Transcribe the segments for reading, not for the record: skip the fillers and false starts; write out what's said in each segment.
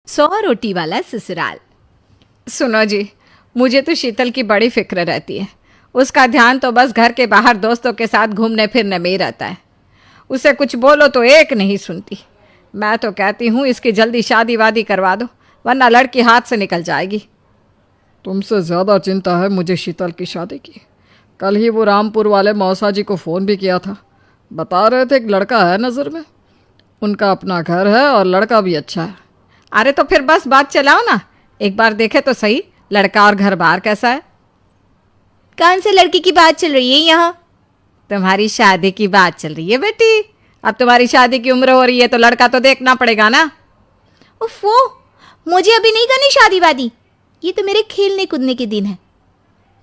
100 रोटी वाला ससुराल। सुनो जी, मुझे तो शीतल की बड़ी फिक्र रहती है। उसका ध्यान तो बस घर के बाहर दोस्तों के साथ घूमने फिरने में ही रहता है। उसे कुछ बोलो तो एक नहीं सुनती। मैं तो कहती हूँ इसकी जल्दी शादी वादी करवा दो, वरना लड़की हाथ से निकल जाएगी। तुमसे ज़्यादा चिंता है मुझे शीतल की शादी की। कल ही वो रामपुर वाले मौसा जी को फ़ोन भी किया था। बता रहे थे एक लड़का है नज़र में। उनका अपना घर है और लड़का भी अच्छा है। अरे तो फिर बस बात चलाओ ना, एक बार देखे तो सही लड़का और घर बार कैसा है। कौन से लड़की की बात चल रही है यहाँ? तुम्हारी शादी की बात चल रही है बेटी। अब तुम्हारी शादी की उम्र हो रही है तो लड़का तो देखना पड़ेगा ना। उफ़ो, मुझे अभी नहीं करनी शादी वादी। ये तो मेरे खेलने कूदने के दिन है।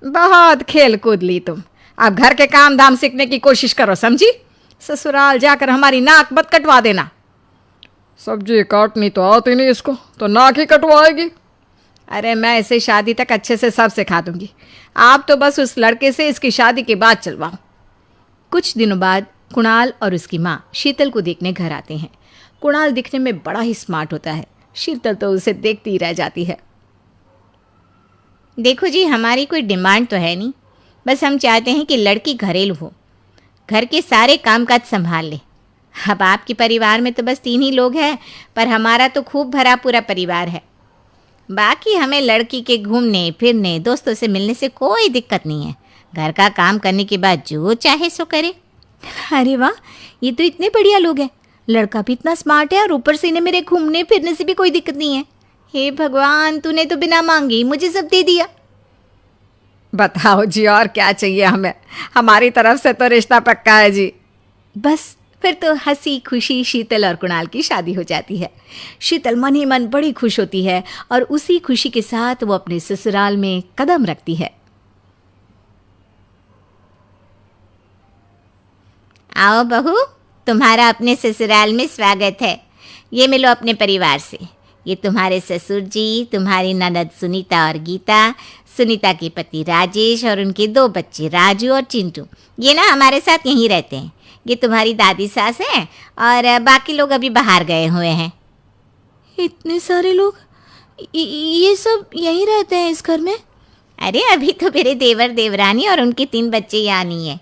बहुत खेल कूद ली तुम। अब घर के काम धाम सीखने की कोशिश करो, समझी? ससुराल जाकर हमारी नाक मत कटवा देना। सब्जी काटनी तो आती नहीं इसको, तो नाक ही कटवाएगी। अरे मैं इसे शादी तक अच्छे से सब सिखा दूंगी। आप तो बस उस लड़के से इसकी शादी के बाद चलवाओ। कुछ दिनों बाद कुणाल और उसकी माँ शीतल को देखने घर आते हैं। कुणाल दिखने में बड़ा ही स्मार्ट होता है। शीतल तो उसे देखती ही रह जाती है। देखो जी, हमारी कोई डिमांड तो है नहीं, बस हम चाहते हैं कि लड़की घरेलू हो, घर के सारे कामकाज संभाल ले। अब आपके परिवार में तो बस 3 ही लोग हैं, पर हमारा तो खूब भरा पूरा परिवार है। बाकी हमें लड़की के घूमने फिरने दोस्तों से मिलने से कोई दिक्कत नहीं है। घर का काम करने के बाद जो चाहे सो करे। अरे वाह, ये तो इतने बढ़िया लोग हैं। लड़का भी इतना स्मार्ट है और ऊपर से इन्हें मेरे घूमने फिरने से भी कोई दिक्कत नहीं है। हे भगवान, तूने तो बिना मांगे ही मुझे सब दे दिया। बताओ जी, और क्या चाहिए हमें? हमारी तरफ से तो रिश्ता पक्का है जी। बस फिर तो हंसी खुशी शीतल और कुणाल की शादी हो जाती है। शीतल मन ही मन बड़ी खुश होती है और उसी खुशी के साथ वो अपने ससुराल में कदम रखती है। आओ बहू, तुम्हारा अपने ससुराल में स्वागत है। ये मिलो अपने परिवार से। ये तुम्हारे ससुर जी, तुम्हारी ननद सुनीता और गीता, सुनीता के पति राजेश और उनके 2 बच्चे राजू और चिंटू। ये ना हमारे साथ यहीं रहते हैं। ये तुम्हारी दादी सास है और बाकी लोग अभी बाहर गए हुए हैं। इतने सारे लोग, ये सब यहीं रहते हैं इस घर में? अरे अभी तो मेरे देवर देवरानी और उनके 3 बच्चे यहाँ नहीं है।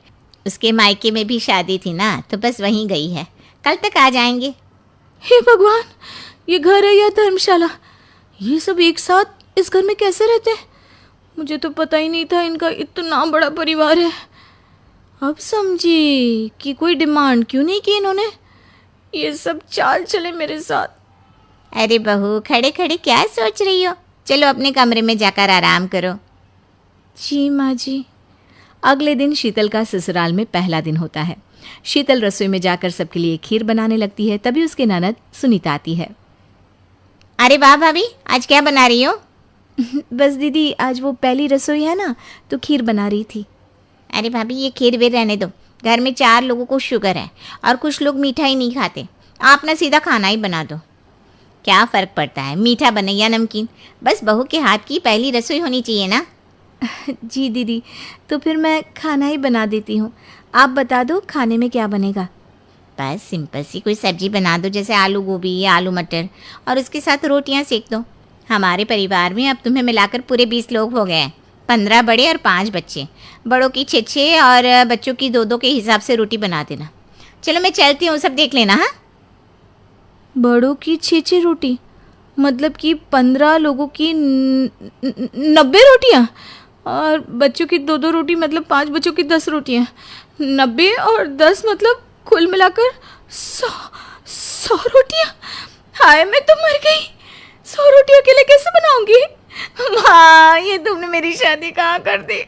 उसके मायके में भी शादी थी ना, तो बस वहीं गई है। कल तक आ जाएंगे। हे भगवान, ये घर है या धर्मशाला? ये सब एक साथ इस घर में कैसे रहते हैं? मुझे तो पता ही नहीं था इनका इतना बड़ा परिवार है। अब समझी कि कोई डिमांड क्यों नहीं की इन्होंने। ये सब चाल चले मेरे साथ। अरे बहू, खड़े खड़े क्या सोच रही हो? चलो अपने कमरे में जाकर आराम करो। जी माँ जी। अगले दिन शीतल का ससुराल में पहला दिन होता है। शीतल रसोई में जाकर सबके लिए खीर बनाने लगती है। तभी उसके ननद सुनीता आती है। अरे वाह भाभी, आज क्या बना रही हो? बस दीदी, आज वो पहली रसोई है ना, तो खीर बना रही थी। अरे भाभी, ये खीर वीर रहने दो। घर में 4 लोगों को शुगर है और कुछ लोग मीठा ही नहीं खाते। आप ना सीधा खाना ही बना दो। क्या फ़र्क पड़ता है, मीठा बने या नमकीन? बस बहू के हाथ की पहली रसोई होनी चाहिए ना। जी दीदी, तो फिर मैं खाना ही बना देती हूँ। आप बता दो खाने में क्या बनेगा? बस सिंपल सी कोई सब्जी बना दो, जैसे आलू गोभी या आलू मटर, और उसके साथ रोटियां सेक दो। हमारे परिवार में अब तुम्हें मिलाकर पूरे 20 लोग हो गए हैं। 15 बड़े और 5 बच्चे। बड़ों की 6 और बच्चों की 2 के हिसाब से रोटी बना देना। चलो मैं चलती हूँ, सब देख लेना। हाँ, बड़ों की 6 रोटी मतलब कि 15 लोगों की 90 रोटियाँ, और बच्चों की 2 रोटी मतलब 5 बच्चों की 10 रोटियाँ। 90 और 10 मतलब कुल मिलाकर 100 रोटियाँ। हाय, मैं तो मर गई। 100 रोटी अकेले कैसे बनाऊंगी? माँ, ये तुमने मेरी शादी कहाँ कर दी?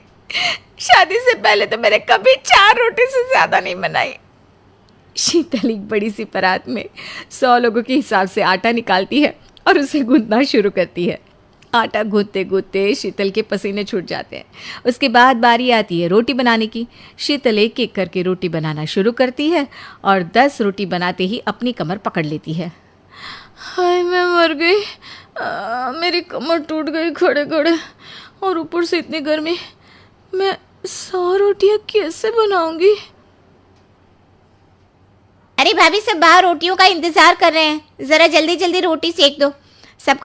शादी से पहले तो मैंने कभी 4 रोटी से ज़्यादा नहीं बनाई। शीतल एक बड़ी सी परात में 100 लोगों के हिसाब से आटा निकालती है और उसे गूंथना शुरू करती है। आटा गूंथते गूंथते शीतल के पसीने छूट जाते हैं। उसके बाद बारी आती है रोटी बनाने की। शीतल एक एक करके रोटी बनाना शुरू करती है और 10 रोटी बनाते ही अपनी कमर पकड़ लेती है। हाय, मैं मर गई। मेरी कमर टूट गई खड़े खड़े, और ऊपर से इतनी गर्मी। मैं 100 रोटियां कैसे बनाऊंगी? अरे भाभी, सब बाहर रोटियों का इंतजार कर रहे हैं। ज़रा जल्दी जल्दी रोटी सेक दो।